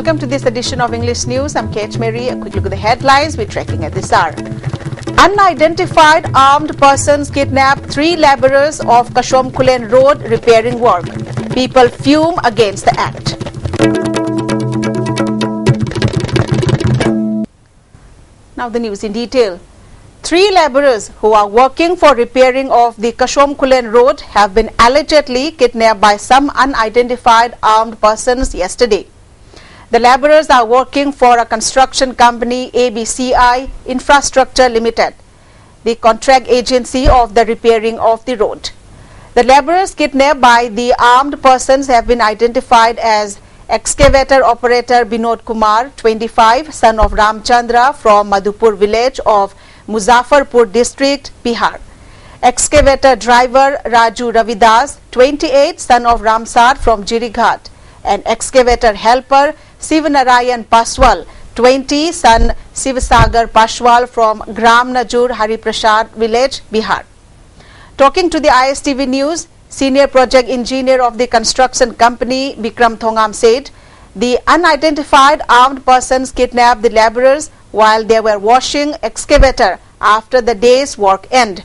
welcome to this edition of English News. I'm Kate Mary. A quick look at the headlines we're tracking at this hour. Unidentified armed persons kidnap 3 labourers of Kashomkulen Road repairing work. People fume against the act. Now the news in detail. 3 labourers who are working for repairing of the Kashomkulen Road have been allegedly kidnapped by some unidentified armed persons yesterday. The labourers are working for a construction company ABCI Infrastructure Limited, the contract agency of the repairing of the road. The labourers kidnapped by the armed persons have been identified as excavator operator Binod Kumar, 25, son of Ramchandra from Madhupur village of Muzaffarpur district, Bihar. Excavator driver Raju Ravidas, 28, son of Ramsar from Jirighat, and excavator helper Sivanarayan Paswal, 20, son Sivasagar Paswal from Gram Najur Hariprasad village, Bihar. Talking to the ISTV News, senior project engineer of the construction company Bikram Thongam said the unidentified armed persons kidnapped the labourers while they were washing excavator after the day's work end.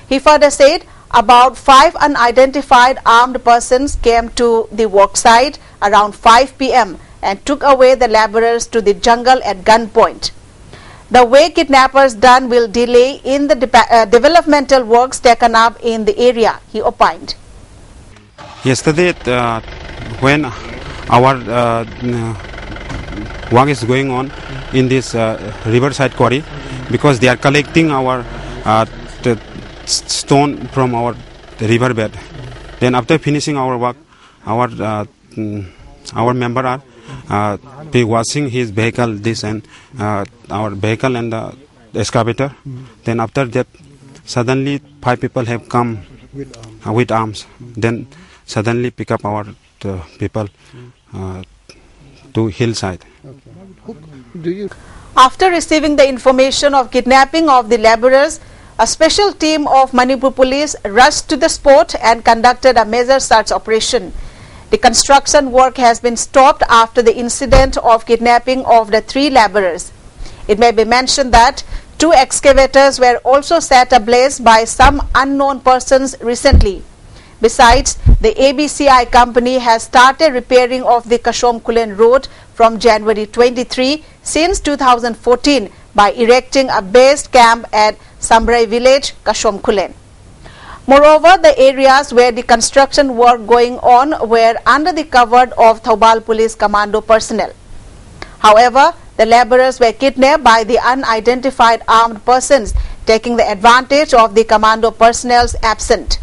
He further said about 5 unidentified armed persons came to the work site around 5 p.m. and took away the labourers to the jungle at gunpoint. The way kidnappers done will delay in the developmental works taken up in the area, he opined. Yesterday, when our work is going on in this riverside quarry, because they are collecting our stone from our riverbed. Then after finishing our work, our member are be washing his vehicle, this and our vehicle and the excavator. Then after that, suddenly 5 people have come with arms. Then suddenly pick up our people to hillside. After receiving the information of kidnapping of the labourers, a special team of Manipur police rushed to the spot and conducted a major search operation. The construction work has been stopped after the incident of kidnapping of the 3 labourers. It may be mentioned that 2 excavators were also set ablaze by some unknown persons recently. Besides, the ABCI company has started repairing of the Kashomkulen Road from January 23 since 2014 by erecting a base camp at Sambrai village, Kashomkulen. Moreover, the areas where the construction work going on were under the cover of Thobal Police Commando personnel. However, the labourers were kidnapped by the unidentified armed persons, taking the advantage of the commando personnel's absence.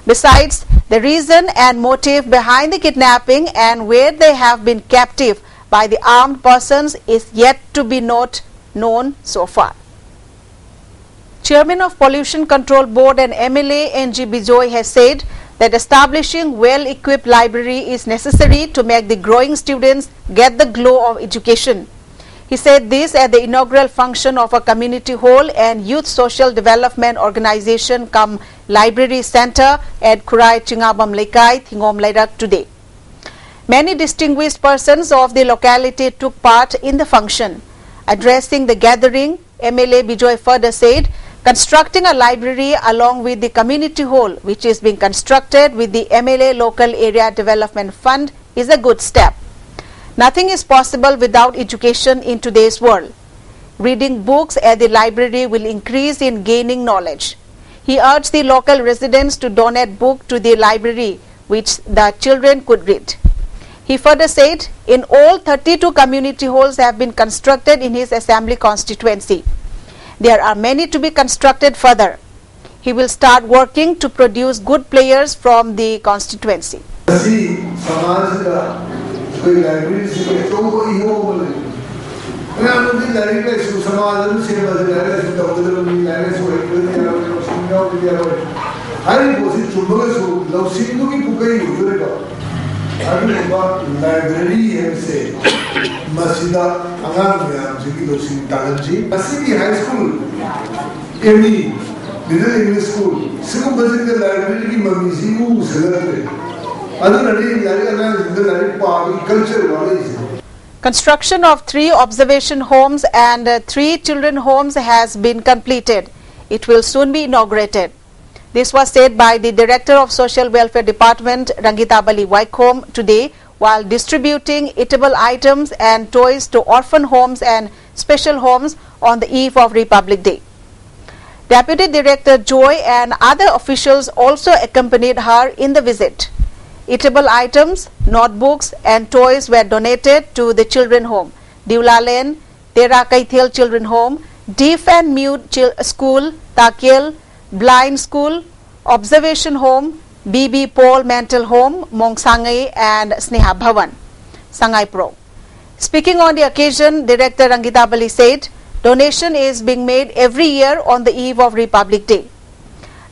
Besides, the reason and motive behind the kidnapping and where they have been captive by the armed persons is yet to be known so far. Chairman of Pollution Control Board and MLA NG Bijoy has said that establishing well-equipped library is necessary to make the growing students get the glow of education. He said this at the inaugural function of a community hall and youth social development organization cum library center at Kurai Chingabam Lekai, Thingom Lairak today. Many distinguished persons of the locality took part in the function. Addressing the gathering, MLA Bijoy further said, constructing a library along with the community hall, which is being constructed with the MLA Local Area Development Fund, is a good step. Nothing is possible without education in today's world. Reading books at the library will increase in gaining knowledge. He urged the local residents to donate books to the library, which the children could read. He further said, in all 32 community halls have been constructed in his assembly constituency. There are many to be constructed further. He will start working to produce good players from the constituency. Library say Masida Angamia, Talanji, Masidi High School, ME, Middle English School, Single Basic Library, Mamizimu, Celebrate. Other than the Culture. Construction of 3 observation homes and 3 children homes has been completed. It will soon be inaugurated. This was said by the Director of Social Welfare Department, Rangitabali Waikhom, today while distributing eatable items and toys to orphan homes and special homes on the eve of Republic Day. Deputy Director Joy and other officials also accompanied her in the visit. Eatable items, notebooks and toys were donated to the children home, Diula Lane, Tera Kaithel Children Home, Deaf and Mute School, Takiel, Blind School, Observation Home, BB Paul Mental Home, Mongsangai and Sneha Bhavan, Sangai Pro. Speaking on the occasion, Director Rangitabali said, donation is being made every year on the eve of Republic Day.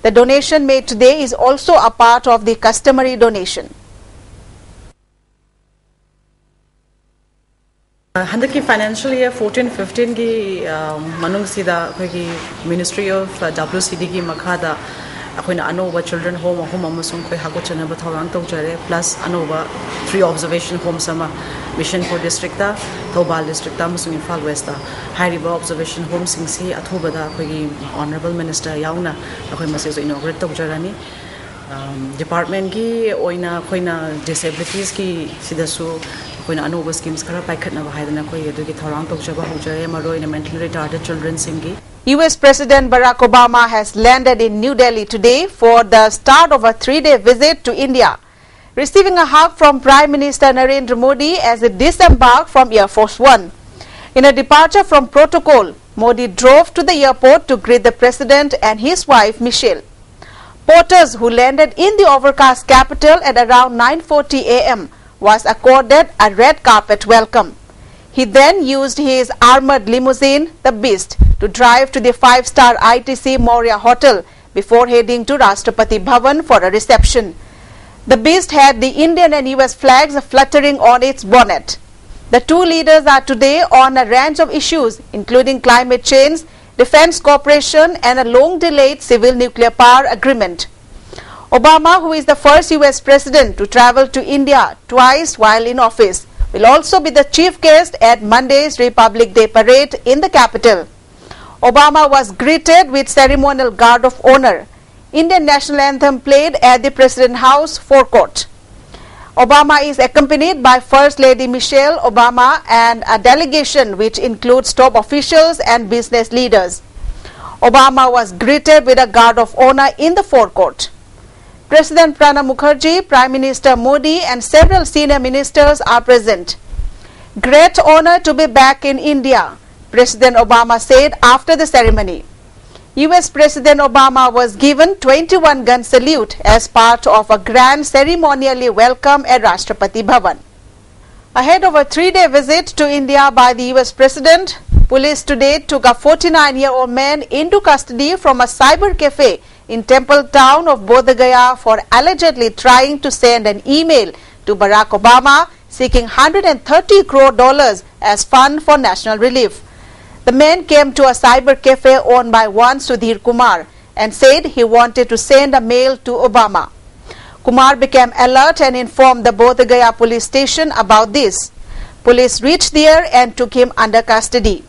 The donation made today is also a part of the customary donation. Handaki financial year 14-15 ki manung sida ki Ministry of WCD ki makhada akoina anova children home ahum amasung koi hago chanaba thawang tawjare plus anova 3 observation homes sama Mission for district ta Thobal district ta amasung Imphal West ta hairiba observation home singsi athubada koi honorable minister yauna akoi mase so inaugurate tawjarani department ki oina koina disabilities ki sidasu koina anova schemes khara paikhatna ba haidana koi edu ki thawang tawjaba hojare maroina mentally retarded children singi. US President Barack Obama has landed in New Delhi today for the start of a 3-day visit to India, receiving a hug from Prime Minister Narendra Modi as he disembarked from Air Force One. In a departure from protocol, Modi drove to the airport to greet the President and his wife Michelle. Porters who landed in the overcast capital at around 9:40 a.m. was accorded a red carpet welcome. He then used his armored limousine, the Beast, to drive to the 5-star ITC Maurya Hotel before heading to Rashtrapati Bhavan for a reception. The Beast had the Indian and US flags fluttering on its bonnet. The two leaders are today on a range of issues, including climate change, defense cooperation, and a long-delayed civil nuclear power agreement. Obama, who is the first US president to travel to India twice while in office, will also be the chief guest at Monday's Republic Day parade in the capital. Obama was greeted with ceremonial guard of honor. Indian national anthem played at the President House forecourt. Obama is accompanied by First Lady Michelle Obama and a delegation which includes top officials and business leaders. Obama was greeted with a guard of honor in the forecourt. President Pranab Mukherjee, Prime Minister Modi and several senior ministers are present. Great honor to be back in India, President Obama said after the ceremony. US President Obama was given 21-gun salute as part of a grand ceremonially welcome at Rashtrapati Bhavan. Ahead of a 3-day visit to India by the US President, police today took a 49-year-old man into custody from a cyber cafe in Temple town of Bodh Gaya for allegedly trying to send an email to Barack Obama seeking $130 crore as fund for national relief. The man came to a cyber cafe owned by one Sudhir Kumar and said he wanted to send a mail to Obama. Kumar became alert and informed the Bodh Gaya police station about this. Police reached there and took him under custody.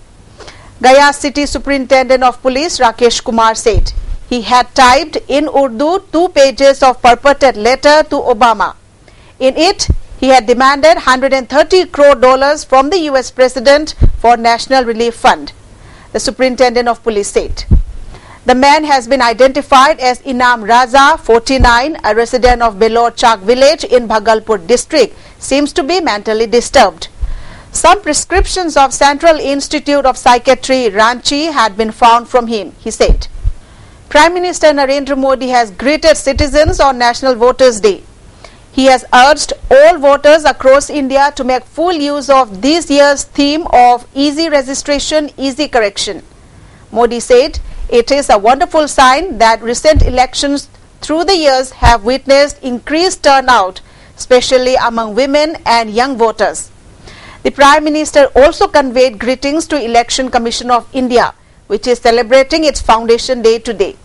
Gaya City Superintendent of Police Rakesh Kumar said he had typed in Urdu 2 pages of purported letter to Obama. In it, he had demanded $130 crore from the US President for National Relief Fund, the Superintendent of Police said. The man has been identified as Inam Raza, 49, a resident of Belor Chak village in Bhagalpur district, seems to be mentally disturbed. Some prescriptions of Central Institute of Psychiatry, Ranchi, had been found from him, he said. Prime Minister Narendra Modi has greeted citizens on National Voters' Day. He has urged all voters across India to make full use of this year's theme of easy registration, easy correction. Modi said it is a wonderful sign that recent elections through the years have witnessed increased turnout, especially among women and young voters. The Prime Minister also conveyed greetings to Election Commission of India, which is celebrating its foundation day today.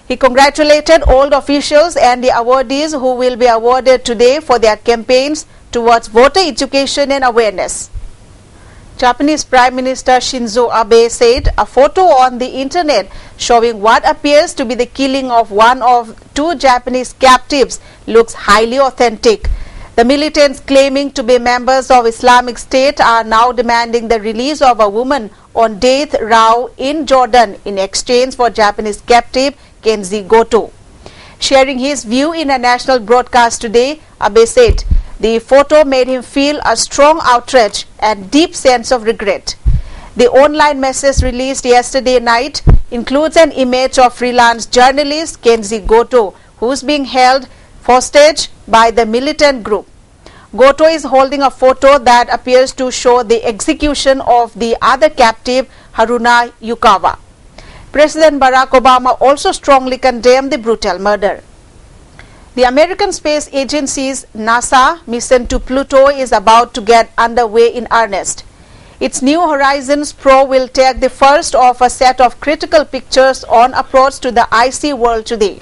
He congratulated all the officials and the awardees who will be awarded today for their campaigns towards voter education and awareness. Japanese Prime Minister Shinzo Abe said a photo on the internet showing what appears to be the killing of one of 2 Japanese captives looks highly authentic. The militants claiming to be members of Islamic State are now demanding the release of a woman on death row in Jordan in exchange for Japanese captive Kenji Goto. Sharing his view in a national broadcast today, Abe said the photo made him feel a strong outrage and deep sense of regret. The online message released yesterday night includes an image of freelance journalist Kenji Goto, who is being held hostage by the militant group. Goto is holding a photo that appears to show the execution of the other captive, Haruna Yukawa. President Barack Obama also strongly condemned the brutal murder. The American Space Agency's NASA mission to Pluto is about to get underway in earnest. Its New Horizons probe will take the first of a set of critical pictures on approach to the icy world today.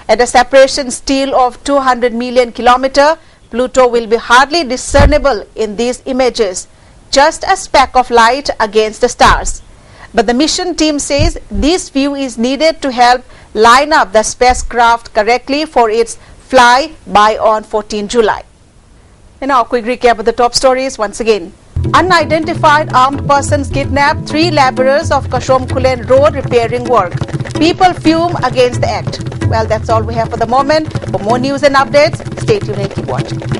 At a separation still of 200 million kilometers, Pluto will be hardly discernible in these images, just a speck of light against the stars. But the mission team says this view is needed to help line up the spacecraft correctly for its fly-by on 14 July. And now a quick recap of the top stories once again. Unidentified armed persons kidnapped 3 laborers of Kashom Kulen Road repairing work. People fume against the act. Well, that's all we have for the moment. For more news and updates, stay tuned and keep watching.